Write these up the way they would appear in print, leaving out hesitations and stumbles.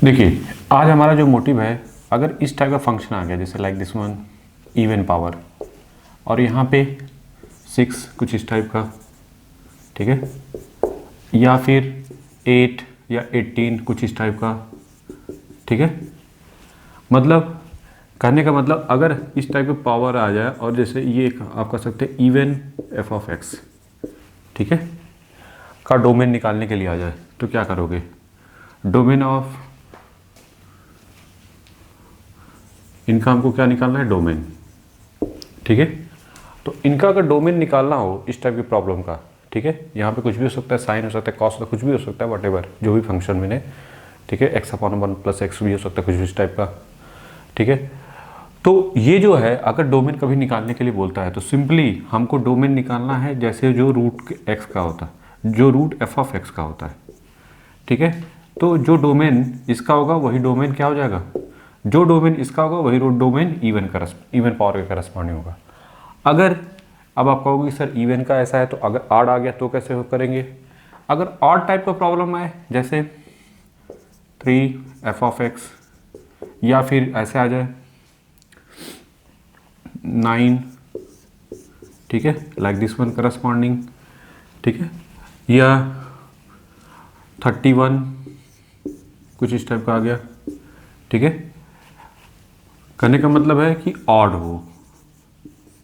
देखिए, आज हमारा जो मोटिव है, अगर इस टाइप का फंक्शन आ गया जैसे like this one even power और यहाँ पे 6 कुछ इस टाइप का, ठीक है, या फिर 8 या 18 कुछ इस टाइप का, ठीक है। मतलब कहने का मतलब अगर इस टाइप का पावर आ जाए और जैसे ये एक आप कह सकते हैं इवन एफ ऑफ एक्स, ठीक है, का डोमेन निकालने के लिए आ जाए तो क्या करोगे? डोमेन ऑफ इनका हमको क्या निकालना है? डोमेन, ठीक है। तो इनका अगर डोमेन निकालना हो इस टाइप की प्रॉब्लम का, ठीक है, यहाँ पे कुछ भी हो सकता है, साइन हो सकता है, कॉस हो सकता है, कुछ भी हो सकता है, वट जो भी फंक्शन मैंने, ठीक है, x/1 + x भी हो सकता है, कुछ भी इस टाइप का, ठीक है। तो ये जो है अगर डोमेन कभी निकालने के लिए बोलता है तो सिंपली हमको डोमेन निकालना है जैसे जो रूट एक्स का होता है, जो रूट एफ ऑफ एक्स का होता है, ठीक है। तो जो डोमेन इसका होगा वही डोमेन क्या हो जाएगा? जो डोमेन इसका होगा वही डोमेन इवन पावर के करस्पॉन्डिंग होगा। अगर अब आप कहोगे सर इवन का ऐसा है तो अगर ऑड आ गया तो कैसे हो करेंगे? अगर ऑड टाइप का प्रॉब्लम आए जैसे 3 एफ ऑफ एक्स, या फिर ऐसे आ जाए 9, ठीक है, लाइक दिस वन करस्पॉन्डिंग, ठीक है, या 31 कुछ इस टाइप का आ गया, ठीक है। कहने का मतलब है कि ऑड हो,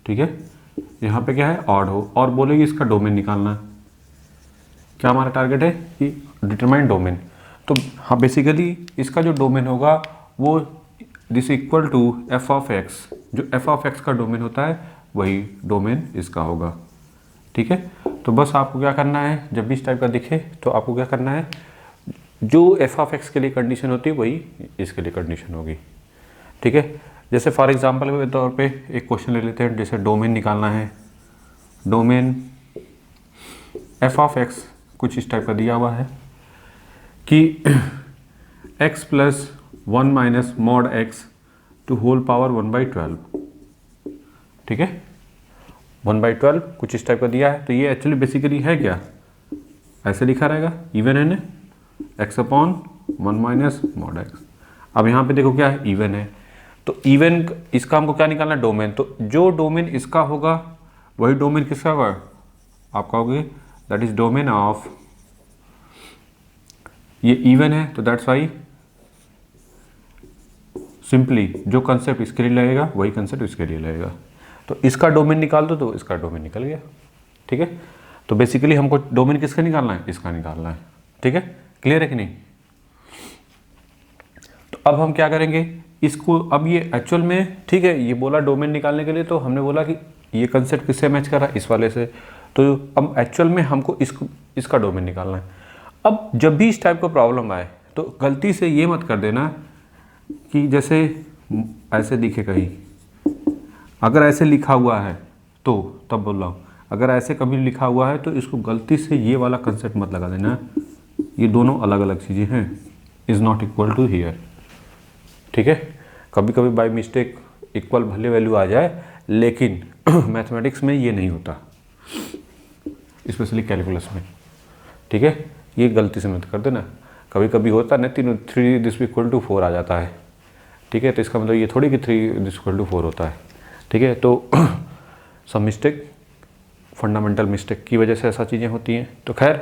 ठीक है, यहाँ पे क्या है? ऑड हो, और बोलेगी इसका डोमेन निकालना। क्या हमारा टारगेट है कि डिटरमाइन डोमेन। तो हाँ, बेसिकली इसका जो डोमेन होगा वो this equal to F of X, जो एफ ऑफ एक्स का डोमेन होता है वही डोमेन इसका होगा, ठीक है। तो बस आपको क्या करना है, जब भी इस टाइप का दिखे तो आपको क्या करना है, जो एफ ऑफ एक्स के लिए कंडीशन होती है वही इसके लिए कंडीशन होगी, ठीक है। जैसे फॉर एग्जांपल के तौर पे एक क्वेश्चन ले लेते हैं, जैसे डोमेन निकालना है, डोमेन एफ ऑफ एक्स कुछ इस टाइप का दिया हुआ है कि x + 1 - mod x to whole power 1/12, ठीक है, 1/12 कुछ इस टाइप का दिया है। तो ये एक्चुअली बेसिकली है क्या? ऐसे लिखा रहेगा, इवन है ना, x/1 - mod x। अब यहाँ पे देखो क्या है, इवन है, तो इवन इसका हमको क्या निकालना है? डोमेन। तो जो डोमेन इसका होगा वही डोमेन किसका होगा? आप कहोगे दैट इज डोमेन ऑफ, ये इवन है तो दैट्स वाई सिंपली जो कंसेप्ट इसके लिए लगेगा वही कंसेप्ट इसके लिए लगेगा। तो इसका डोमेन निकाल दो तो इसका डोमेन निकल गया, ठीक है। तो बेसिकली हमको डोमेन किसका निकालना है? इसका निकालना है, ठीक है। क्लियर है कि नहीं? तो अब हम क्या करेंगे इसको, अब ये एक्चुअल में, ठीक है, ये बोला डोमेन निकालने के लिए, तो हमने बोला कि ये कंसेप्ट किससे मैच कर रहा है? इस वाले से। तो अब एक्चुअल में हमको इसका डोमेन निकालना है। अब जब भी इस टाइप का प्रॉब्लम आए तो गलती से ये मत कर देना कि जैसे ऐसे दिखे कहीं, अगर ऐसे लिखा हुआ है तो तब बोल रहा हूँ, अगर ऐसे कभी लिखा हुआ है तो इसको गलती से ये वाला कंसेप्ट मत लगा देना, ये दोनों अलग अलग चीज़ें हैं, is not equal to here, ठीक है। कभी कभी बाय मिस्टेक इक्वल भले वैल्यू आ जाए, लेकिन मैथमेटिक्स में ये नहीं होता, स्पेशली कैलकुलस में, ठीक है। ये गलती से मत कर देना, कभी कभी होता ना 3 दिस इक्वल टू 4 आ जाता है, ठीक है। तो इसका मतलब ये थोड़ी कि 3 दिस इक्वल टू 4 होता है, ठीक है। तो सब मिस्टेक, फंडामेंटल मिस्टेक की वजह से ऐसा चीज़ें होती हैं। तो खैर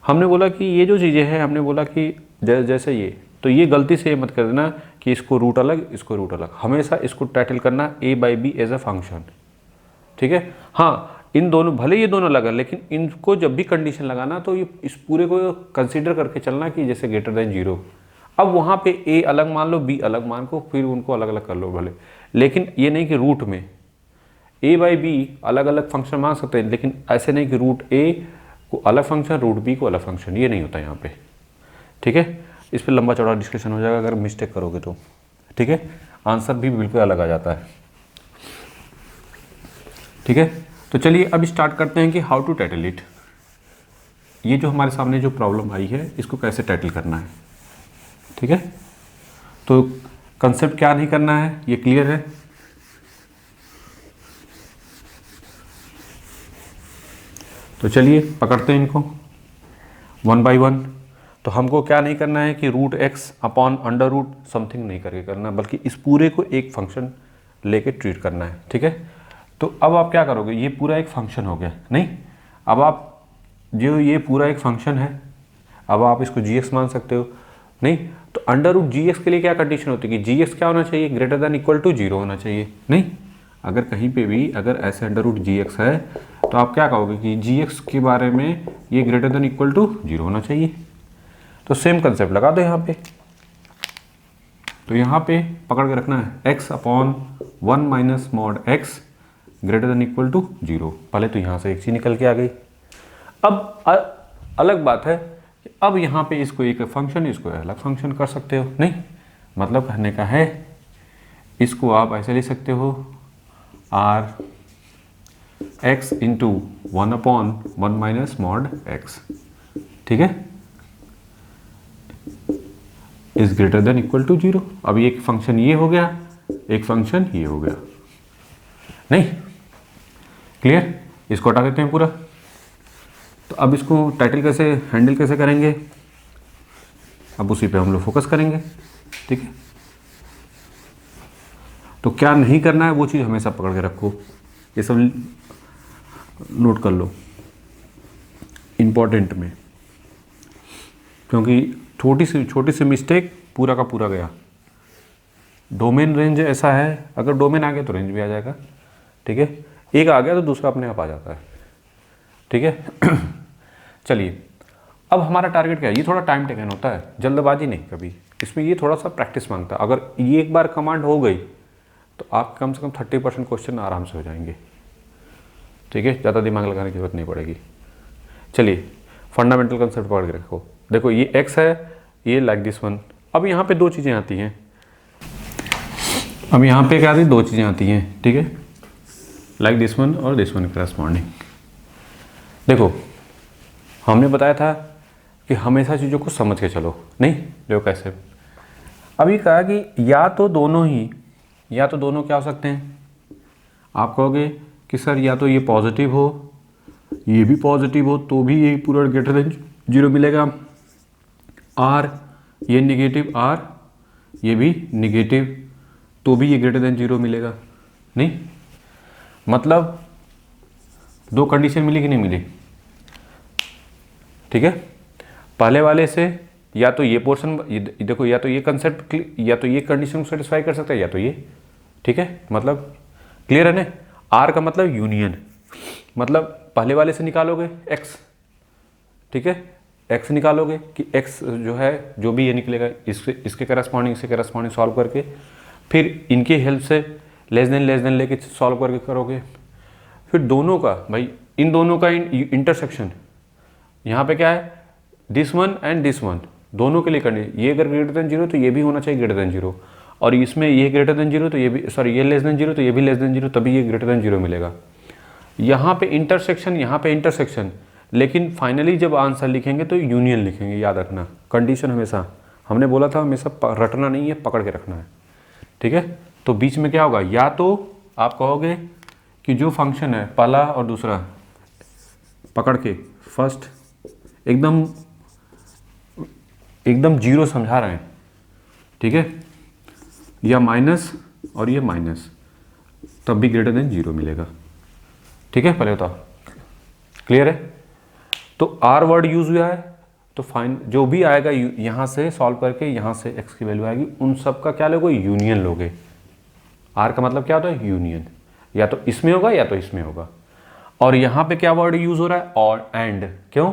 हमने बोला कि ये जो चीज़ें हैं, हमने बोला कि जैसे ये, तो ये गलती से मत कर देना कि इसको रूट अलग, इसको रूट अलग, हमेशा इसको टाइटल करना a/b एज अ फंक्शन, ठीक है। हाँ, इन दोनों भले ये दोनों अलग है, लेकिन इनको जब भी कंडीशन लगाना तो ये इस पूरे को कंसीडर करके चलना कि जैसे >0। अब वहाँ पे a अलग मान लो, b अलग मान को, फिर उनको अलग अलग कर लो भले, लेकिन ये नहीं कि रूट में a/b अलग अलग फंक्शन मान सकते हैं, लेकिन ऐसे नहीं कि रूट a को अलग फंक्शन, रूट b को अलग फंक्शन, ये नहीं होता यहाँ पे, ठीक है। इस पर लंबा चौड़ा डिस्कशन हो जाएगा अगर मिस्टेक करोगे तो, ठीक है। आंसर भी बिल्कुल अलग आ जाता है, ठीक है। तो चलिए अब स्टार्ट करते हैं कि हाउ टू टाइटल इट। ये जो हमारे सामने जो प्रॉब्लम आई है इसको कैसे टाइटल करना है, ठीक है। तो कंसेप्ट क्या नहीं करना है ये क्लियर है। तो चलिए पकड़ते हैं इनको 1 by 1। तो हमको क्या नहीं करना है कि root X upon under root something नहीं करके करना, बल्कि इस पूरे को एक फंक्शन लेके ट्रीट करना है, ठीक है। तो अब आप क्या करोगे, ये पूरा एक फंक्शन हो गया, नहीं, अब आप जो ये पूरा एक फंक्शन है, अब आप इसको जी एक्स मान सकते हो, नहीं, तो अंडर रूट जी एक्स के लिए क्या कंडीशन होती है कि जी एक्स क्या होना चाहिए, greater than equal to zero होना चाहिए, नहीं, अगर कहीं पे भी अगर ऐसे अंडर रूट जी एक्स है तो आप क्या कहोगे कि जी एक्स के बारे में ये greater than equal to zero होना चाहिए। तो सेम कंसेप्ट लगा दो यहाँ पे, तो यहाँ पे पकड़ के रखना है x upon 1 minus mod x greater than equal to zero. पहले तो यहाँ से एक चीज निकल के आ गई। अब अलग बात है कि अब यहाँ पे इसको एक फंक्शन, इसको अलग फंक्शन कर सकते हो, नहीं, मतलब कहने का है इसको आप ऐसे लिख सकते हो or X into 1 upon 1 minus mod X, ठीक है, is greater than equal to zero. अब एक फंक्शन ये हो गया, एक फंक्शन ये हो गया, नहीं, क्लियर, इसको हटा देते हैं पूरा। तो अब इसको टाइटल कैसे हैंडल कैसे करेंगे, अब उसी पे हम लोग फोकस करेंगे, ठीक है। तो क्या नहीं करना है वो चीज़ हमेशा पकड़ के रखो, ये सब नोट कर लो इम्पोर्टेंट में, क्योंकि छोटी सी मिस्टेक पूरा का पूरा गया। डोमेन रेंज ऐसा है, अगर डोमेन आ गया तो रेंज भी आ जाएगा, ठीक है, एक आ गया तो दूसरा अपने आप आ जाता है, ठीक है। चलिए, अब हमारा टारगेट क्या है, ये थोड़ा टाइम टेकन होता है, जल्दबाजी नहीं कभी, इसमें ये थोड़ा सा प्रैक्टिस मांगता है। अगर ये एक बार कमांड हो गई तो आप कम से कम 30% क्वेश्चन आराम से हो जाएंगे, ठीक है, ज़्यादा दिमाग लगाने की जरूरत नहीं पड़ेगी। चलिए, फंडामेंटल कंसेप्ट पकड़ के रखो। देखो ये x है, ये लाइक दिस वन। अब यहाँ पे दो चीज़ें आती हैं, अब यहाँ पे क्या आती है, दो चीज़ें आती हैं, ठीक है, लाइक दिस वन और दिस वन करस्पॉन्डिंग। देखो हमने बताया था कि हमेशा चीज़ों को समझ के चलो, नहीं, देखो कैसे। अभी कहा कि या तो दोनों क्या हो सकते हैं, आप कहोगे कि सर या तो ये पॉजिटिव हो, ये भी पॉजिटिव हो तो भी ये पूरा ग्रेटर देन जीरो मिलेगा, आर ये निगेटिव, आर ये भी निगेटिव तो भी ये ग्रेटर देन जीरो मिलेगा, नहीं, मतलब दो कंडीशन मिली कि नहीं मिली, ठीक है। पहले वाले से या तो ये पोर्शन, देखो या तो ये कंसेप्ट, या तो ये कंडीशन को सेटिस्फाई कर सकता है, या तो ये, ठीक है, मतलब क्लियर है ना। आर का मतलब यूनियन, मतलब पहले वाले से निकालोगे x, ठीक है, x निकालोगे कि x जो है जो भी ये निकलेगा इसके करस्पॉन्डिंग सॉल्व करके, फिर इनके हेल्प से लेस देन लेके सॉल्व करके करोगे, फिर दोनों का, भाई इन दोनों का इंटरसेक्शन, यहाँ पे क्या है, this one and this one, दोनों के लिए करनी, ये अगर ग्रेटर देन जीरो तो ये भी होना चाहिए ग्रेटर देन जीरो, और इसमें ये ग्रेटर देन जीरो तो ये भी, सॉरी ये लेस देन जीरो तो ये भी लेस देन जीरो, तभी ये ग्रेटर देन जीरो मिलेगा। यहाँ पे इंटरसेक्शन, यहाँ पे इंटरसेक्शन, लेकिन फाइनली जब आंसर लिखेंगे तो यूनियन लिखेंगे, याद रखना। कंडीशन हमेशा, हमने बोला था हमेशा रटना नहीं है, पकड़ के रखना है, ठीक है। तो बीच में क्या होगा, या तो आप कहोगे कि जो फंक्शन है पहला और दूसरा पकड़ के, फर्स्ट एकदम जीरो समझा रहे हैं, ठीक है, या माइनस और ये माइनस, तब भी ग्रेटर देन जीरो मिलेगा, ठीक है। पहले बताओ, क्लियर है। तो आर वर्ड यूज हुआ है, तो फाइन जो भी आएगा यहाँ से सॉल्व करके यहाँ से x की वैल्यू आएगी, उन सब का क्या लोगे, यूनियन लोगे। आर का मतलब क्या होता है, यूनियन, या तो इसमें होगा या तो इसमें होगा। और यहाँ पे क्या वर्ड यूज हो रहा है, और एंड, क्यों,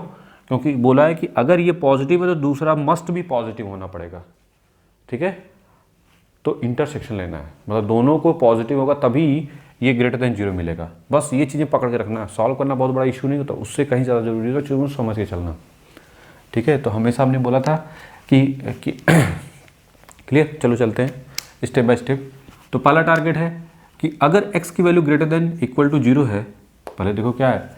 क्योंकि बोला है कि अगर ये पॉजिटिव है तो दूसरा मस्ट भी पॉजिटिव होना पड़ेगा, ठीक है। तो इंटरसेक्शन लेना है, मतलब दोनों को पॉजिटिव होगा तभी ये ग्रेटर देन जीरो मिलेगा। बस ये चीज़ें पकड़ के रखना, सॉल्व करना बहुत बड़ा इशू नहीं होता, उससे कहीं ज़्यादा जरूरी होता है चीज़ों को समझ के चलना, ठीक है। तो हमेशा हमने बोला था कि क्लियर। चलो चलते हैं स्टेप बाय स्टेप। तो पहला टारगेट है कि अगर x की value greater than equal to zero है, पहले देखो क्या है,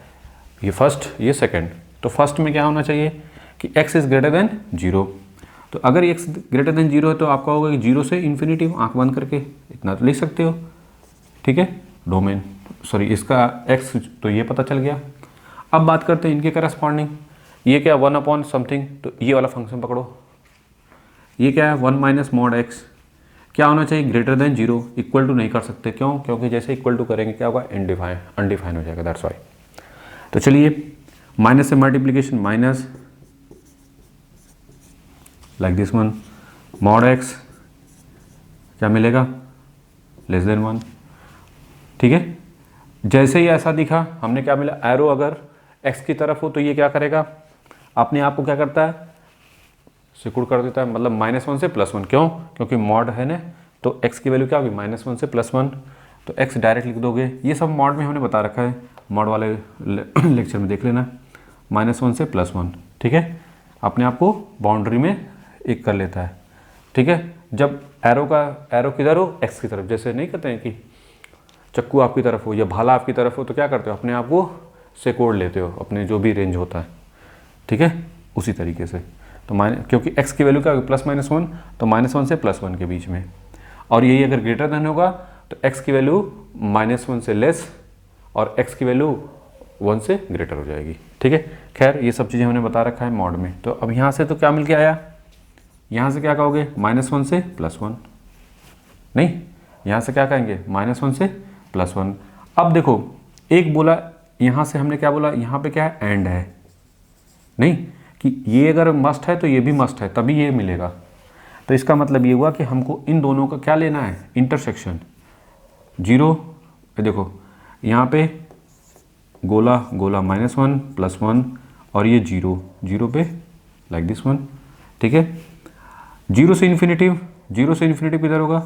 ये फर्स्ट ये सेकेंड, तो फर्स्ट में क्या होना चाहिए कि x is greater than zero. तो अगर x ग्रेटर देन जीरो है तो आपका होगा कि जीरो से इन्फिनिटी, आंख बंद करके इतना तो लिख सकते हो, ठीक है। डोमेन, सॉरी इसका x तो ये पता चल गया। अब बात करते हैं इनके करस्पॉन्डिंग, ये क्या 1 अपॉन समथिंग, तो ये वाला फंक्शन पकड़ो, ये क्या है 1 माइनस मॉड एक्स, क्या होना चाहिए ग्रेटर देन 0, इक्वल टू नहीं कर सकते, क्यों, क्योंकि जैसे इक्वल टू करेंगे क्या होगा अनडिफाइन हो जाएगा, दैट्स वाई। तो चलिए माइनस से multiplication, minus like this one, mod x क्या मिलेगा लेस देन 1, ठीक है। जैसे ही ऐसा दिखा हमने क्या मिला, एरो अगर x की तरफ हो तो ये क्या करेगा, अपने आप को क्या करता है सिकुड़ कर देता है, मतलब -1 से +1, क्यों, क्योंकि मॉड है ना, तो x की वैल्यू क्या होगी -1 से +1, तो x डायरेक्ट लिख दोगे, ये सब मॉड में हमने बता रखा है, मॉड वाले लेक्चर में देख लेना, -1 से +1, ठीक है, अपने आप को बाउंड्री में एक कर लेता है, ठीक है। जब एरो किधर हो x की तरफ, जैसे नहीं कहते हैं कि चक्कू आपकी तरफ हो या भाला आपकी तरफ हो तो क्या करते हो, अपने आप को सिकोड़ लेते हो, अपने जो भी रेंज होता है, ठीक है, उसी तरीके से। तो क्योंकि x की वैल्यू क्या होगी +-1, तो -1 से +1 के बीच में, और यही अगर ग्रेटर देन होगा तो x की वैल्यू -1 से लेस और x की वैल्यू 1 से ग्रेटर हो जाएगी, ठीक है। खैर ये सब चीज़ें हमने बता रखा है मॉड में। तो अब यहाँ से तो क्या मिल के आया, यहाँ से क्या कहोगे -1 से +1, नहीं, यहाँ से क्या कहेंगे -1 से +1। अब देखो एक बोला, यहाँ से हमने क्या बोला, यहाँ पे क्या है एंड है, नहीं कि ये अगर मस्ट है तो ये भी मस्ट है, तभी ये मिलेगा। तो इसका मतलब ये हुआ कि हमको इन दोनों का क्या लेना है, इंटरसेक्शन। 0 देखो यहाँ पे गोला -1 +1 और ये 0 पे लाइक दिस वन, ठीक है। 0 से इन्फिनिटिव किधर होगा,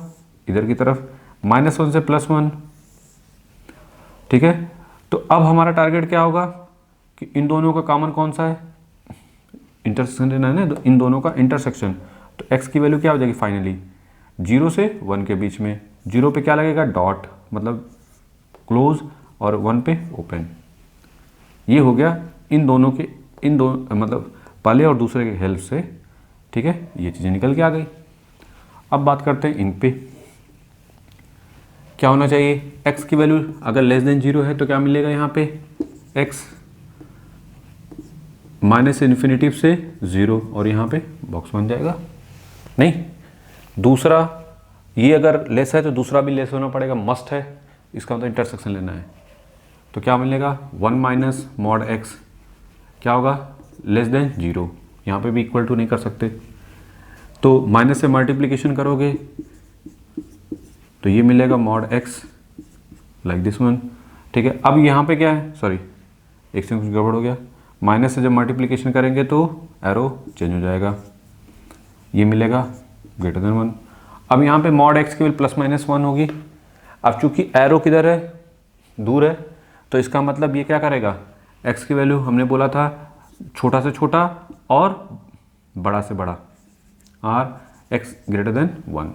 इधर की तरफ, -1 से +1, ठीक है। तो अब हमारा टारगेट क्या होगा कि इन दोनों का कॉमन कौन सा है, इंटरसेक्शन लेना है ना, तो इन दोनों का इंटरसेक्शन। तो x की वैल्यू क्या हो जाएगी फाइनली 0 से 1 के बीच में, 0 पे क्या लगेगा डॉट, मतलब क्लोज, और 1 पे ओपन। ये हो गया इन दोनों मतलब पहले और दूसरे के हेल्प से, ठीक है, ये चीज़ें निकल के आ गई। अब बात करते हैं इन पे, क्या होना चाहिए, x की वैल्यू अगर लेस देन 0 है तो क्या मिलेगा यहाँ पे x -∞ से 0, और यहाँ पे बॉक्स बन जाएगा, नहीं। दूसरा ये अगर लेस है तो दूसरा भी लेस होना पड़ेगा, मस्ट है, इसका मतलब इंटरसेक्शन लेना है। तो क्या मिलेगा 1 माइनस मॉड x क्या होगा लेस देन 0, यहाँ पे भी इक्वल टू नहीं कर सकते, तो माइनस से मल्टीप्लिकेशन करोगे तो ये मिलेगा mod x like this one, ठीक है। अब यहाँ पे क्या है, सॉरी एक से कुछ गड़बड़ हो गया, माइनस से जब मल्टीप्लिकेशन करेंगे तो एरो चेंज हो जाएगा, ये मिलेगा ग्रेटर देन 1। अब यहाँ पे मॉड x की वैल्यू +-1 होगी। अब चूंकि एरो किधर है, दूर है, तो इसका मतलब ये क्या करेगा, x की वैल्यू हमने बोला था छोटा से छोटा और बड़ा से बड़ा, और x ग्रेटर देन 1,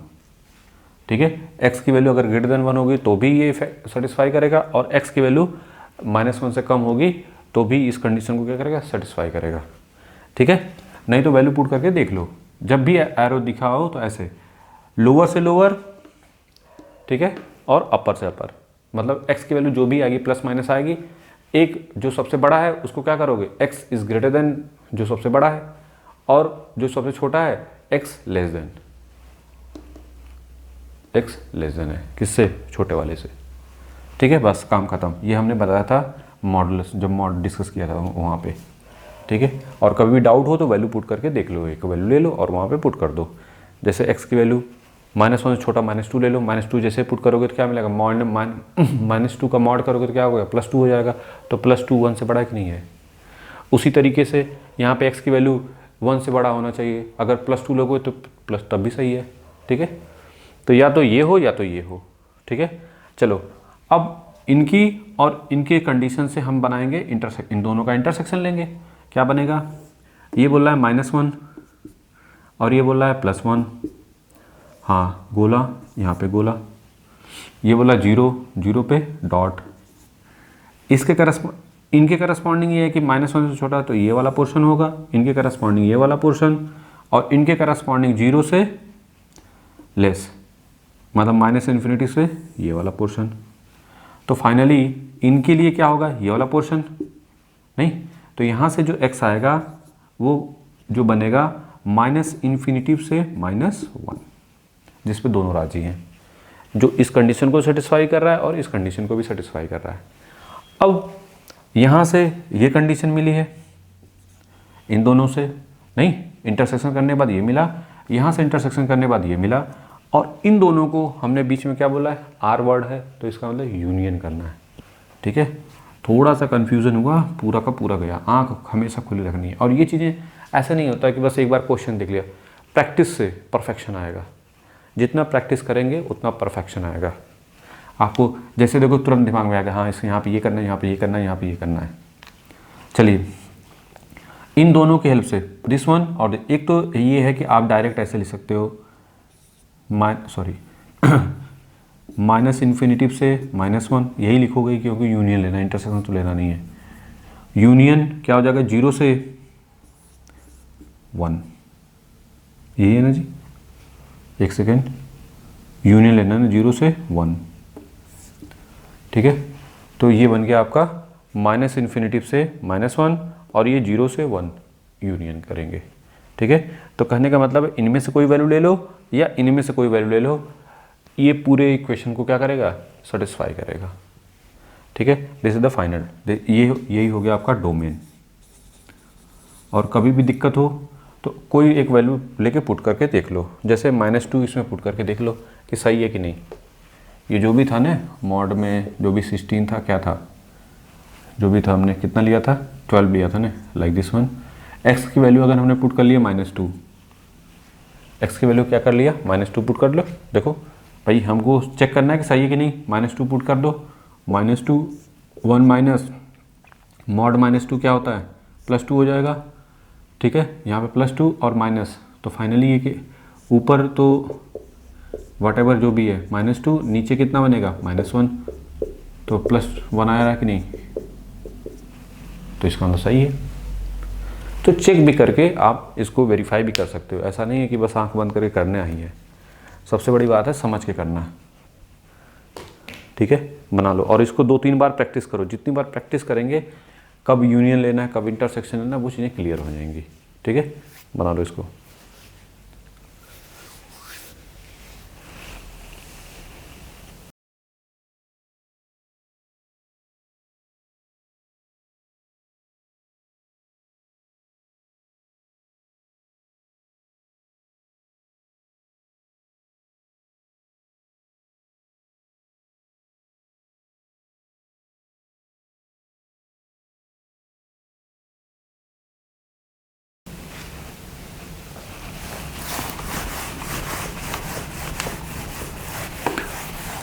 ठीक है। x की वैल्यू अगर ग्रेटर देन 1 होगी तो भी ये सेटिस्फाई करेगा, और x की वैल्यू -1 से कम होगी तो भी इस कंडीशन को क्या करेगा, सेटिस्फाई करेगा, ठीक है। नहीं तो वैल्यू पुट करके देख लो, जब भी एरो दिखा हो तो ऐसे लोअर से लोअर, ठीक है, और अपर से अपर, मतलब x की वैल्यू जो भी आएगी प्लस माइनस आएगी, एक जो सबसे बड़ा है उसको क्या करोगे x इज ग्रेटर देन जो सबसे बड़ा है, और जो सबसे छोटा है x लेस देन है किससे, छोटे वाले से, ठीक है। बस काम खत्म। ये हमने बताया था मॉडुलस, जब मॉड डिस्कस किया था वहाँ पे, ठीक है। और कभी भी डाउट हो तो वैल्यू पुट करके देख लो, एक वैल्यू ले लो और वहाँ पे पुट कर दो। जैसे x की वैल्यू -1 से छोटा -2 ले लो, -2 जैसे पुट करोगे तो क्या मिलेगा, -2 का मॉड करोगे तो क्या होगा +2 हो जाएगा, तो +2 1 से बड़ा कि नहीं है। उसी तरीके से यहाँ पे x की वैल्यू 1 से बड़ा होना चाहिए, अगर +2 लोगे तो प्लस तब भी सही है, ठीक है। तो या तो ये हो या तो ये हो, ठीक है। चलो अब इनकी और इनके कंडीशन से हम बनाएंगे इन दोनों का इंटरसेक्शन लेंगे। क्या बनेगा, ये बोल रहा है -1 और ये बोल रहा है +1, हाँ गोला, यहाँ पे गोला, ये बोला 0 पे डॉट, इनके करस्पॉन्डिंग ये है कि -1 से छोटा तो ये वाला पोर्शन होगा, इनके करस्पॉन्डिंग ये वाला पोर्शन, और इनके करस्पॉन्डिंग 0 से लेस, मतलब -∞ से ये वाला पोर्शन। तो फाइनली इनके लिए क्या होगा, ये वाला पोर्शन, नहीं तो यहाँ से जो x आएगा वो जो बनेगा -∞ से -1, जिस पे दोनों राजी हैं, जो इस कंडीशन को सेटिस्फाई कर रहा है और इस कंडीशन को भी सेटिस्फाई कर रहा है। अब यहाँ से ये कंडीशन मिली है इन दोनों से, नहीं, इंटरसेक्शन करने के बाद ये मिला, यहाँ से इंटरसेक्शन करने के बाद ये मिला, और इन दोनों को हमने बीच में क्या बोला है, आर वर्ड है, तो इसका मतलब यूनियन करना है। ठीक है, थोड़ा सा कन्फ्यूज़न हुआ, पूरा का पूरा गया। आँख हमेशा खुली रखनी है, और ये चीज़ें ऐसा नहीं होता कि बस एक बार क्वेश्चन देख लिया, प्रैक्टिस से परफेक्शन आएगा। जितना प्रैक्टिस करेंगे उतना परफेक्शन आएगा आपको। जैसे देखो तुरंत दिमाग में आएगा, हाँ इस यहाँ पे ये करना है, यहाँ पे ये करना है, यहाँ पे ये करना है। चलिए, इन दोनों की हेल्प से दिस वन और एक तो ये है कि आप डायरेक्ट ऐसे लिख सकते हो, -∞ से -1, यही लिखोगे क्योंकि यूनियन लेना है, इंटरसेक्शन तो लेना नहीं है। यूनियन क्या हो जाएगा, 0 से 1, यही है ना जी, एक सेकेंड, यूनियन लेना है ना 0 से 1। ठीक है, तो ये बन गया आपका -∞ से -1, और ये 0 से 1 यूनियन करेंगे। ठीक है, तो कहने का मतलब है इनमें से कोई वैल्यू ले लो या इनमें से कोई वैल्यू ले लो, ये पूरे इक्वेशन को क्या करेगा, सेटिस्फाई करेगा। ठीक है, दिस इज द फाइनल, यही हो गया आपका डोमेन। और कभी भी दिक्कत हो तो कोई एक वैल्यू लेके पुट करके देख लो, जैसे -2 इसमें पुट करके देख लो कि सही है कि नहीं। ये जो भी था ना मॉड में, जो भी 16 था, क्या था जो भी था, हमने कितना लिया था, 12 लिया था ना, लाइक दिस वन। एक्स की वैल्यू अगर हमने पुट कर लिया -2, एक्स की वैल्यू क्या कर लिया, -2 पुट कर लो। देखो भाई, हमको चेक करना है कि सही है कि नहीं, -2 पुट कर दो, -2 1 माइनस मॉड -2 क्या होता है, +2 हो जाएगा। ठीक है, यहाँ पे +2 और माइनस, तो फाइनली ये कि ऊपर तो वट जो भी है -2, नीचे कितना बनेगा, -1, तो +1 आया रहा कि नहीं, तो इसका मतलब सही है। तो चेक भी करके आप इसको वेरीफाई भी कर सकते हो, ऐसा नहीं है कि बस आंख बंद करके करने आई है। सबसे बड़ी बात है समझ के करना। ठीक है, बना लो और इसको 2-3 बार प्रैक्टिस करो। जितनी बार प्रैक्टिस करेंगे, कब यूनियन लेना है, कब इंटरसेक्शन लेना है, वो चीज़ें क्लियर हो जाएंगी। ठीक है, बना लो इसको।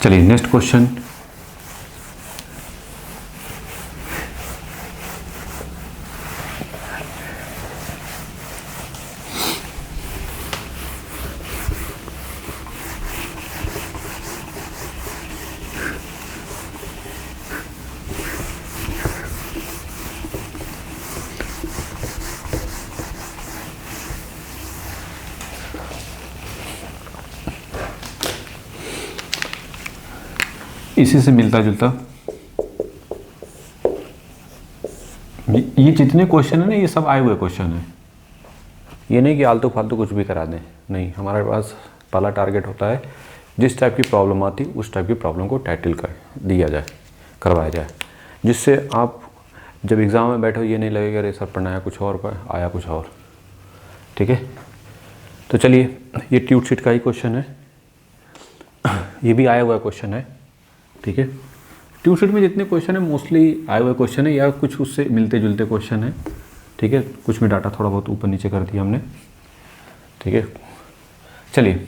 चलिए नेक्स्ट क्वेश्चन। इसी से मिलता जुलता ये जितने क्वेश्चन है ना, ये सब आए हुए क्वेश्चन है। ये नहीं कि आलतू फालतू कुछ भी करा दें, नहीं। हमारे पास पहला टारगेट होता है जिस टाइप की प्रॉब्लम आती उस टाइप की प्रॉब्लम को टाइटल कर दिया जाए, करवाया जाए, जिससे आप जब एग्ज़ाम में बैठो ये नहीं लगेगा अरे सर पढ़ाया कुछ और पर आया कुछ और। ठीक है, तो चलिए ये ट्यूट शीट का ही क्वेश्चन है, ये भी आया हुआ क्वेश्चन है। ठीक है, ट्यूट शीट में जितने क्वेश्चन है मोस्टली आए हुए क्वेश्चन है या कुछ उससे मिलते जुलते क्वेश्चन है। ठीक है, कुछ में डाटा थोड़ा बहुत ऊपर नीचे कर दिया हमने। ठीक है, चलिए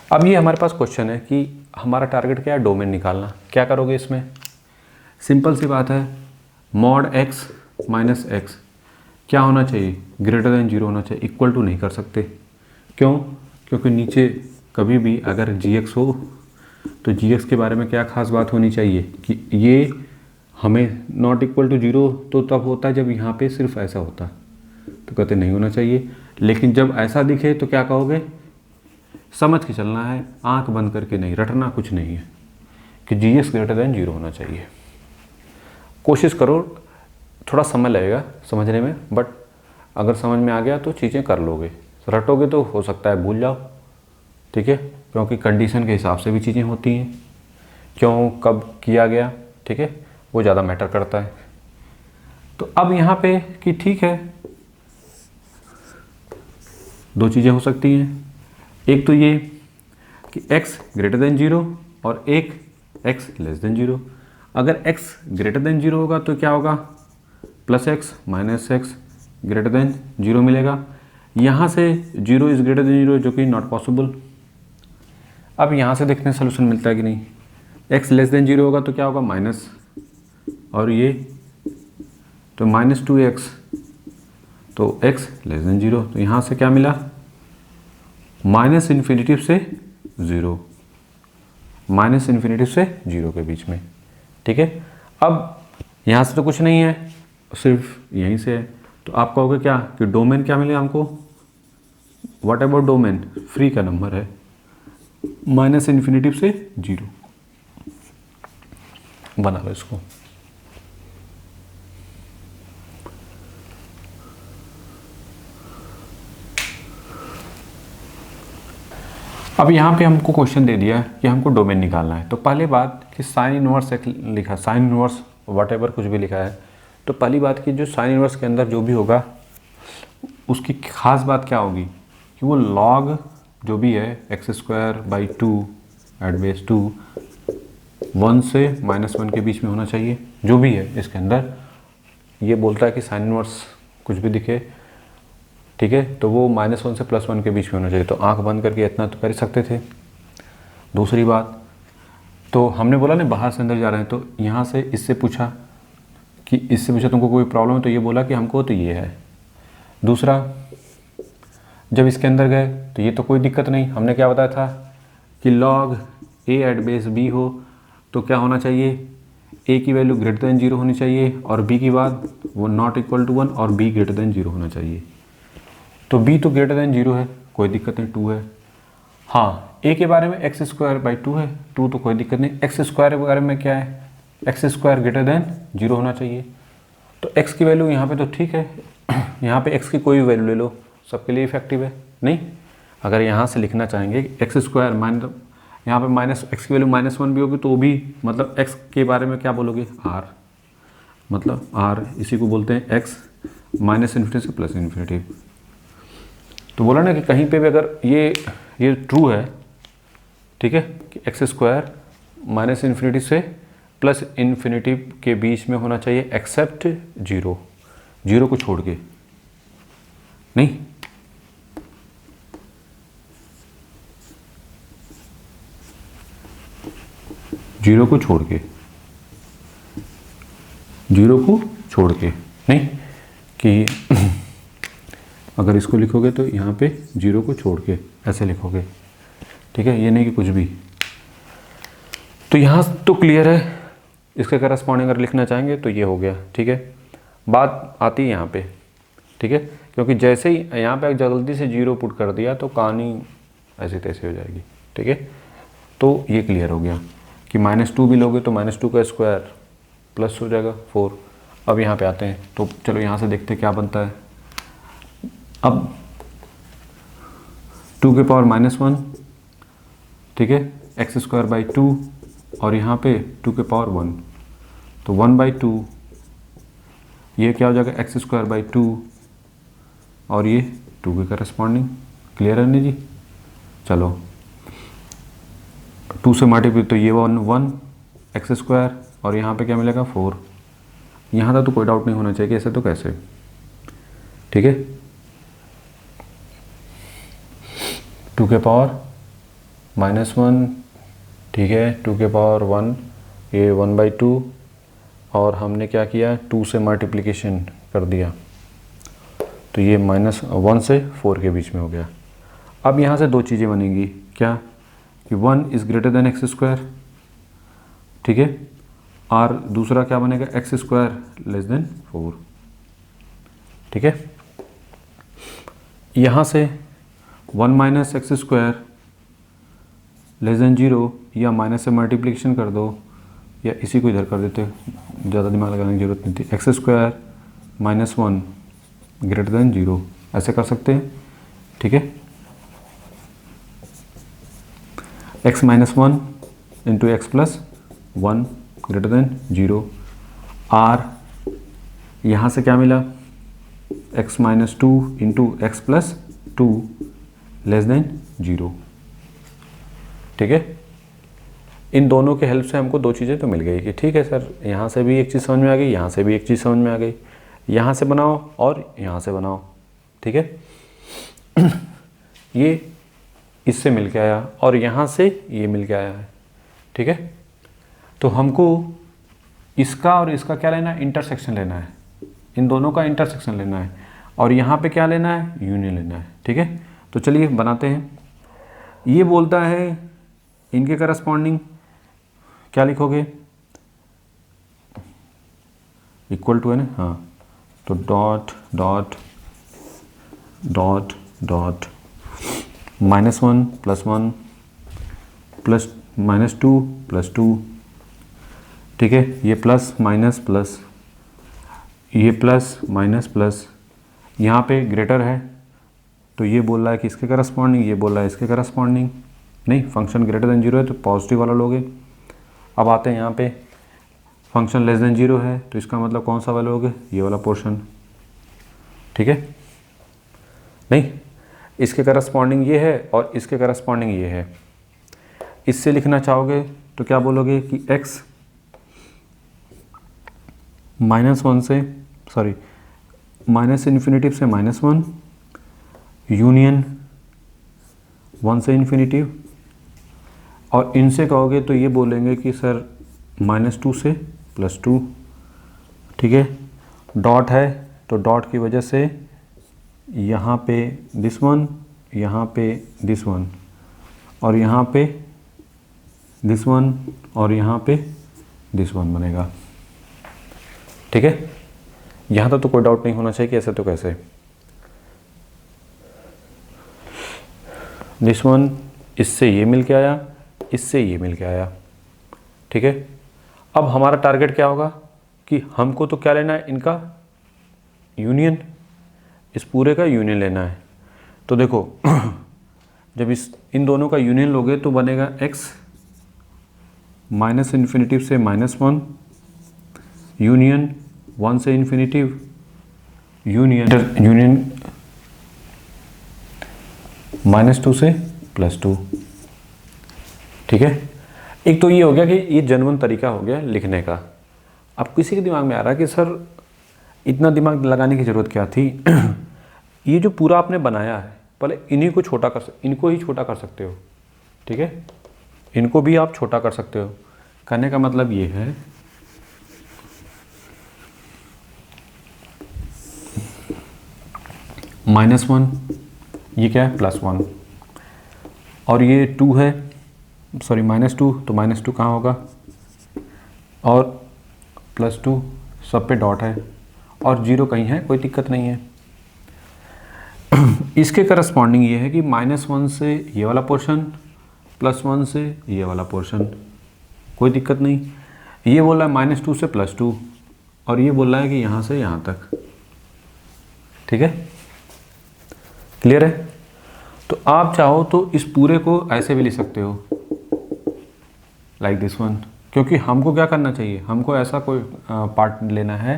अब ये हमारे पास क्वेश्चन है कि हमारा टारगेट क्या है, डोमेन निकालना। क्या करोगे इसमें, सिंपल सी बात है, मॉड x माइनस एक्स क्या होना चाहिए, >0 होना चाहिए, इक्वल टू नहीं कर सकते। क्यों, क्योंकि नीचे कभी भी अगर gx हो तो gx के बारे में क्या खास बात होनी चाहिए कि ये हमें नॉट इक्वल टू 0 तो तब होता है जब यहाँ पे सिर्फ ऐसा होता, तो कहते नहीं होना चाहिए। लेकिन जब ऐसा दिखे तो क्या कहोगे, समझ के चलना है, आंख बंद करके नहीं, रटना कुछ नहीं है कि gx > 0 होना चाहिए। कोशिश करो, थोड़ा समय लगेगा समझने में, बट अगर समझ में आ गया तो चीज़ें कर लोगे, रटोगे तो हो सकता है भूल जाओ, ठीक है, क्योंकि कंडीशन के हिसाब से भी चीज़ें होती हैं, क्यों कब किया गया, ठीक है, वो ज़्यादा मैटर करता है। तो अब यहाँ पे कि ठीक है, दो चीज़ें हो सकती हैं, एक तो ये कि x ग्रेटर देन 0 और एक x लेस देन 0। अगर x ग्रेटर देन 0 होगा तो क्या होगा, plus x minus x greater than 0 मिलेगा। यहाँ से 0 इज़ ग्रेटर देन 0 जो कि नॉट पॉसिबल। अब यहाँ से देखते हैं सोल्यूशन मिलता है कि नहीं। x लेस देन 0 होगा तो क्या होगा, माइनस, और ये तो -2x, तो x लेस देन 0, तो यहाँ से क्या मिला, माइनस इन्फिनिटी से 0, माइनस इन्फिनिटी से 0 के बीच में, ठीक है। अब यहाँ से तो कुछ नहीं है, सिर्फ यहीं से है, तो आप कहोगे क्या कि डोमेन क्या मिलेगा हमको, व्हाट अबाउट डोमेन, फ्री का नंबर है, माइनस इन्फिनिटी से 0, बना लो इसको। अब यहाँ पे हमको क्वेश्चन दे दिया कि हमको डोमेन निकालना है। तो पहले बात कि साइन इनवर्स एक लिखा, साइन इनवर्स व्हाटएवर कुछ भी लिखा है, तो पहली बात कि जो साइन इनवर्स के अंदर जो भी होगा उसकी खास बात क्या होगी कि वो लॉग जो भी है x²/2 एट बेस 2 1 से -1 के बीच में होना चाहिए, जो भी है इसके अंदर। ये बोलता है कि साइन इनवर्स कुछ भी दिखे, ठीक है, तो वो -1 से +1 के बीच में होना चाहिए। तो आंख बंद करके इतना तो कर ही सकते थे। दूसरी बात, तो हमने बोला ना बाहर से अंदर जा रहे हैं, तो यहाँ से इससे पूछा कि इससे पूछा तुमको कोई प्रॉब्लम है, तो ये बोला कि हमको तो ये है। दूसरा, जब इसके अंदर गए तो ये तो कोई दिक्कत नहीं, हमने क्या बताया था कि log a at base b हो तो क्या होना चाहिए, a की वैल्यू ग्रेटर देन 0 होनी चाहिए और b की बात वो नॉट इक्वल टू 1 और b ग्रेटर देन 0 होना चाहिए। तो b तो ग्रेटर देन 0 है, कोई दिक्कत नहीं, 2 है। हाँ, a के बारे में x²/2 है, 2 तो कोई दिक्कत नहीं। x² के बारे में क्या है, x² ग्रेटर देन 0 होना चाहिए। तो x की वैल्यू यहाँ पे तो ठीक है, यहाँ पे x की कोई भी वैल्यू ले लो, सबके लिए इफेक्टिव है। नहीं, अगर यहाँ से लिखना चाहेंगे x² माइनस, यहाँ पे माइनस x की वैल्यू -1 भी होगी तो वो भी मतलब x के बारे में क्या बोलोगे, r, मतलब r, इसी को बोलते हैं x माइनस इन्फिनिटी से प्लस इन्फिनिटी। तो बोला ना कि कहीं पे भी अगर ये ट्रू है, ठीक है, कि x² माइनस इन्फिनिटी से प्लस इन्फिनिटी के बीच में होना चाहिए एक्सेप्ट 0, 0 को छोड़ के, नहीं, जीरो को छोड़ के, 0 को छोड़ के, नहीं कि अगर इसको लिखोगे तो यहाँ पे 0 को छोड़ के ऐसे लिखोगे, ठीक है, ये नहीं कि कुछ भी। तो यहाँ तो क्लियर है, इसके करस्पॉन्डिंग अगर लिखना चाहेंगे तो ये हो गया, ठीक है। बात आती है यहाँ पे, ठीक है, क्योंकि जैसे ही यहाँ पे जल्दी से 0 पुट कर दिया तो कहानी ऐसे तैसे हो जाएगी, ठीक है। तो ये क्लियर हो गया कि -2 भी लोगे तो -2 का स्क्वायर प्लस हो जाएगा 4। अब यहाँ पे आते हैं, तो चलो यहाँ से देखते क्या बनता है। अब 2 के पावर -1, ठीक है, x²/2 और यहाँ पे 2 के पावर 1, तो 1/2, ये क्या हो जाएगा x²/2 और ये 2 के करस्पॉन्डिंग। क्लियर है नहीं जी? चलो 2 से मल्टीप्लाई तो ये 1 x² और यहाँ पे क्या मिलेगा 4। यहाँ तक तो कोई डाउट नहीं होना चाहिए कि ऐसे तो कैसे, ठीक है। 2 के पावर -1, ठीक है, 2 के पावर 1, ये 1/2 और हमने क्या किया 2 से मल्टीप्लिकेशन कर दिया तो ये -1 से 4 के बीच में हो गया। अब यहाँ से दो चीज़ें बनेंगी, क्या कि 1 इज़ ग्रेटर देन x², ठीक है, और दूसरा क्या बनेगा x² लेस देन 4, ठीक है। यहाँ से 1 - x² लेस देन 0 या माइनस से मल्टीप्लिकेशन कर दो या इसी को इधर कर देते, ज़्यादा दिमाग लगाने की जरूरत नहीं थी। x² - 1 ग्रेटर देन 0, ऐसे कर सकते हैं, ठीक है। x minus 1 into x plus 1 greater than 0, r यहाँ से क्या मिला, x minus 2 into x plus 2 less than 0, ठीक है। इन दोनों के हेल्प से हमको दो चीज़ें तो मिल गई कि ठीक है सर, यहाँ से भी एक चीज़ समझ में आ गई, यहाँ से भी एक चीज़ समझ में आ गई, यहाँ से बनाओ और यहाँ से बनाओ, ठीक है। ये इससे मिल के आया और यहाँ से ये मिल के आया है, ठीक है। तो हमको इसका और इसका क्या लेना है, इंटरसेक्शन लेना है, इन दोनों का इंटरसेक्शन लेना है, और यहाँ पे क्या लेना है, यूनियन लेना है, ठीक है। तो चलिए बनाते हैं। ये बोलता है इनके करस्पॉन्डिंग क्या लिखोगे, इक्वल टू है ना, हाँ, तो dot dot dot dot -1 + 1 plus -2 + 2, ठीक है। ये प्लस माइनस प्लस, ये प्लस माइनस प्लस, यहाँ पे ग्रेटर है तो ये बोल रहा है कि इसके करस्पॉन्डिंग, ये बोल रहा है इसके करस्पॉन्डिंग, नहीं फंक्शन ग्रेटर देन 0 है तो पॉजिटिव वाला लोगे। अब आते हैं यहाँ पे, फंक्शन लेस देन 0 है तो इसका मतलब कौन सा वाला लोगे, ये वाला पोर्शन, ठीक है। नहीं, इसके करस्पॉन्डिंग ये है और इसके करस्पॉन्डिंग ये है। इससे लिखना चाहोगे तो क्या बोलोगे कि x -1 से, सॉरी माइनस इन्फिनिटिव से -1 यूनियन 1 से इन्फिनिटिव, और इनसे कहोगे तो ये बोलेंगे कि सर -2 से +2, ठीक है। डॉट है तो डॉट की वजह से यहाँ पे दिस वन, यहाँ पे दिस वन, और यहाँ पे दिस वन, और यहाँ पे दिस वन बनेगा, ठीक है। यहाँ तक तो कोई डाउट नहीं होना चाहिए कि ऐसे तो कैसे। दिस वन इससे ये मिल के आया, इससे ये मिल के आया, ठीक है। अब हमारा टारगेट क्या होगा कि हमको तो क्या लेना है, इनका यूनियन, इस पूरे का यूनियन लेना है। तो देखो जब इन दोनों का यूनियन लोगे तो बनेगा x माइनस इन्फिनिटिव से -1 यूनियन 1 से इन्फिनिटिव यूनियन -2 से +2, ठीक है। एक तो ये हो गया कि ये जेन्युइन तरीका हो गया लिखने का। अब किसी के दिमाग में आ रहा है कि सर इतना दिमाग लगाने की ज़रूरत क्या थी। ये जो पूरा आपने बनाया है, पहले इनको ही छोटा कर सकते हो, ठीक है। इनको भी आप छोटा कर सकते हो। करने का मतलब ये है -1, ये क्या है +1, और ये 2 है, सॉरी -2, तो -2 कहाँ होगा, और +2 सब पे डॉट है, और 0 कहीं है, कोई दिक्कत नहीं है। इसके करस्पॉन्डिंग ये है कि -1 से ये वाला पोर्शन, +1 से ये वाला पोर्शन, कोई दिक्कत नहीं। ये बोल रहा है -2 से +2, और ये बोल रहा है कि यहाँ से यहाँ तक, ठीक है। क्लियर है। तो आप चाहो तो इस पूरे को ऐसे भी लिख सकते हो, लाइक दिस वन, क्योंकि हमको क्या करना चाहिए, हमको ऐसा कोई पार्ट लेना है।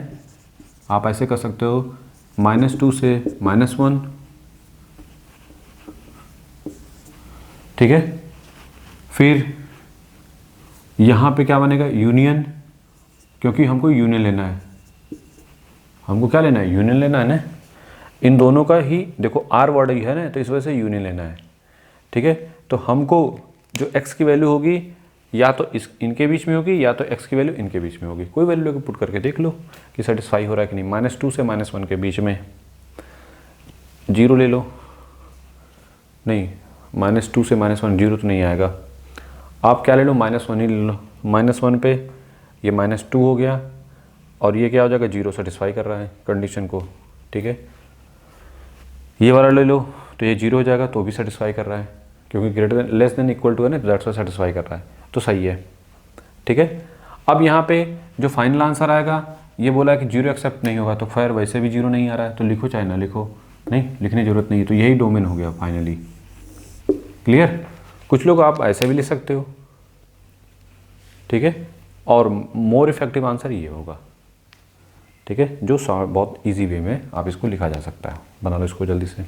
आप ऐसे कर सकते हो -2 से -1, ठीक है। फिर यहाँ पे क्या बनेगा, यूनियन, क्योंकि हमको यूनियन लेना है। हमको क्या लेना है, यूनियन लेना है ना। इन दोनों का ही देखो आर वर्ड ही है ना, तो इस वजह से यूनियन लेना है, ठीक है। तो हमको जो x की वैल्यू होगी या तो इनके बीच में होगी, या तो x की वैल्यू इनके बीच में होगी। कोई वैल्यू लेकर पुट करके देख लो कि सेटिस्फाई हो रहा है कि नहीं। -2 से -1 के बीच में 0 ले लो, नहीं -2 से -1 0 तो नहीं आएगा। आप क्या ले लो, -1 ही ले लो। -1 पे ये -2 हो गया, और ये क्या हो जाएगा, 0 सेटिस्फाई कर रहा है कंडीशन को, ठीक है। ये वाला ले लो तो ये 0 हो जाएगा, तो भी सेटिस्फाई कर रहा है, क्योंकि greater than less than equal to है ना, दैट्स वाई सेटिस्फाई कर रहा है, तो सही है, ठीक है। अब यहाँ पे जो फाइनल आंसर आएगा ये बोला कि जीरो एक्सेप्ट नहीं होगा, तो फिर वैसे भी जीरो नहीं आ रहा है, तो लिखो चाहे ना लिखो, नहीं लिखने की ज़रूरत नहीं है। तो यही डोमेन हो गया फाइनली। क्लियर? कुछ लोग आप ऐसे भी लिख सकते हो, ठीक है, और मोर इफेक्टिव आंसर ये होगा, ठीक है, जो बहुत इजी वे में आप इसको लिखा जा सकता है। बना लो इसको जल्दी से।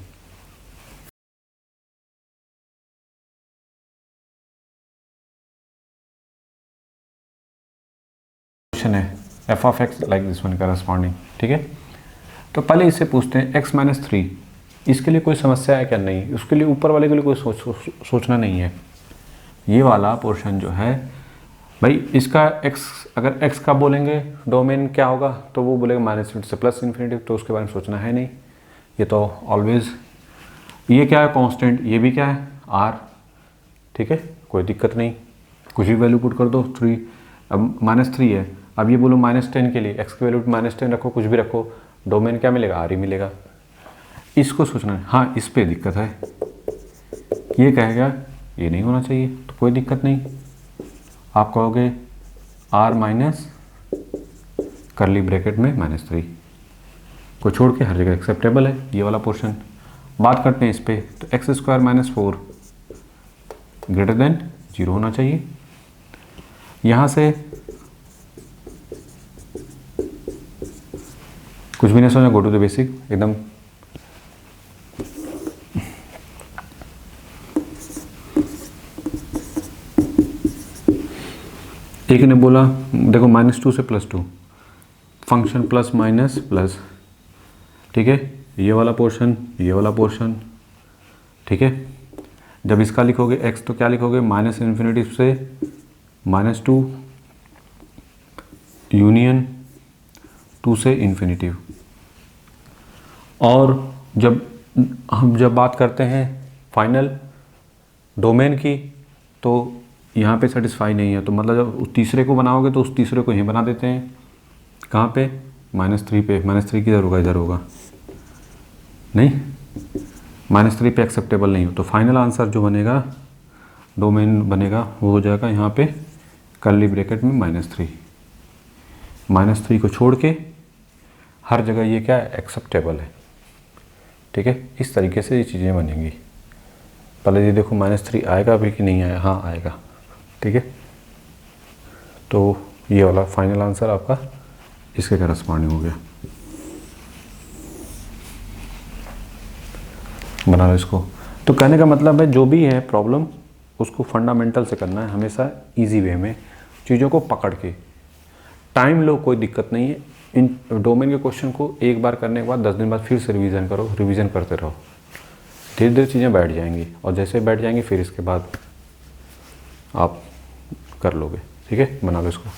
क्वेश्चन है F of x like this one corresponding, ठीक है। तो पहले इससे पूछते हैं एक्स माइनस थ्री, इसके लिए कोई समस्या है क्या? नहीं, उसके लिए ऊपर वाले के लिए कोई सोचना नहीं है। ये वाला पोर्शन जो है भाई, इसका x, अगर x का बोलेंगे डोमेन क्या होगा, तो वो बोलेगा माइनस से प्लस इन्फिनिटी, तो उसके बारे में सोचना है नहीं। ये तो ऑलवेज, ये क्या है कांस्टेंट, ये भी क्या है r, ठीक है, कोई दिक्कत नहीं, कुछ भी वैल्यू पुट कर दो। 3, अब माइनस 3 है, अब ये बोलो -10 के लिए x की वैल्यू -10 रखो, कुछ भी रखो, डोमेन क्या मिलेगा? r ही मिलेगा। इसको सोचना है। हाँ, इस पे दिक्कत है, ये कहेगा ये नहीं होना चाहिए, तो कोई दिक्कत नहीं, आप कहोगे r माइनस करली ब्रैकेट में -3 को छोड़ के हर जगह एक्सेप्टेबल है ये वाला पोर्शन। बात करते हैं इस पे, तो x square minus 4 greater than 0 होना चाहिए। यहाँ से कुछ भी नहीं सोचना, गो टू द बेसिक एकदम। एक ने बोला देखो -2 से +2, फंक्शन प्लस माइनस प्लस, ठीक है, ये वाला पोर्शन, ये वाला पोर्शन, ठीक है। जब इसका लिखोगे x तो क्या लिखोगे? -∞ से -2 यूनियन 2 से इन्फिनिटी। और जब बात करते हैं फाइनल डोमेन की, तो यहाँ पे सेटिस्फाई नहीं है, तो मतलब जब उस तीसरे को बनाओगे तो उस तीसरे को यहीं बना देते हैं। कहाँ पे? -3 पे। -3 किधर होगा? इधर होगा, नहीं, -3 पे एक्सेप्टेबल नहीं हो, तो फाइनल आंसर जो बनेगा, डोमेन बनेगा, वो हो जाएगा यहाँ पे कर्ली ब्रैकेट में -3। -3 को छोड़ के हर जगह ये क्या है? एक्सेप्टेबल है, ठीक है। इस तरीके से ये चीज़ें बनेंगी। पहले ये देखो -3 आएगा अभी कि नहीं आया? हाँ आएगा, ठीक है। तो ये वाला फाइनल आंसर आपका इसके करस्पॉन्डिंग हो गया। बना लो इसको। तो कहने का मतलब है जो भी है प्रॉब्लम, उसको फंडामेंटल से करना है, हमेशा इजी वे में चीज़ों को पकड़ के। टाइम लो, कोई दिक्कत नहीं है। इन डोमेन के क्वेश्चन को एक बार करने के बाद 10 दिन बाद फिर से रिवीजन करो, रिवीजन करते रहो, धीरे धीरे चीज़ें बैठ जाएंगी, और जैसे बैठ जाएंगी फिर इसके बाद आप कर लोगे, ठीक है। बना लो इसको।